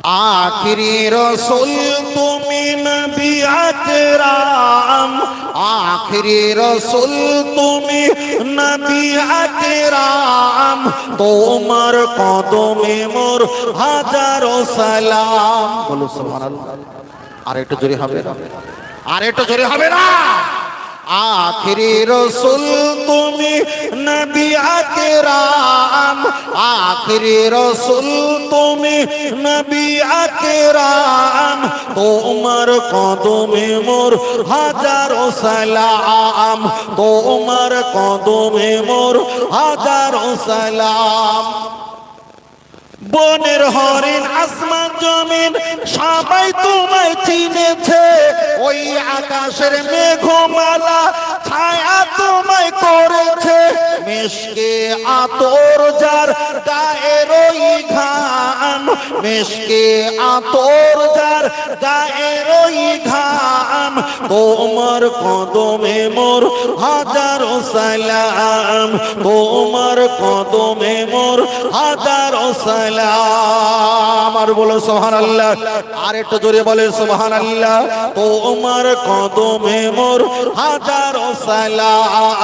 आखिरी रसूल तुमी नबी আকরাম, आखिरी रसूल तुमी नबी আকরাম, তোমার কদমে মোর হাজারো সালাম। বলো সুবহানাল্লাহ। আর একটু জোরে হবে না? আর একটু জোরে হবে না? आखिरी रसूल तुमी नबी আকরাম, आखिरी रसूल तुमी नबी আকরাম, তোমার কদমে মোর হাজারো সালাম, তোমার কদমে মোর হাজারো সালাম। বনের হরিণ আসমান জমিন সবাই তোমায় চিনেছে, ওই আকাশের মেঘমালা ছায়া তোমায় করেছে, মিশকে আতর যার গায়ের ওই ঘাম, মিশকে আতর যার গায়ের ওই ঘাম, তোমার কদমে মোর হাজারো সালাম, তোমার কদমে মোর হাজারো সালাম। আর বলো সুবহানাল্লাহ। আর একটু জোরে বলে সুবহানাল্লাহ। তোমার কদমে মোর হাজারো সালাম।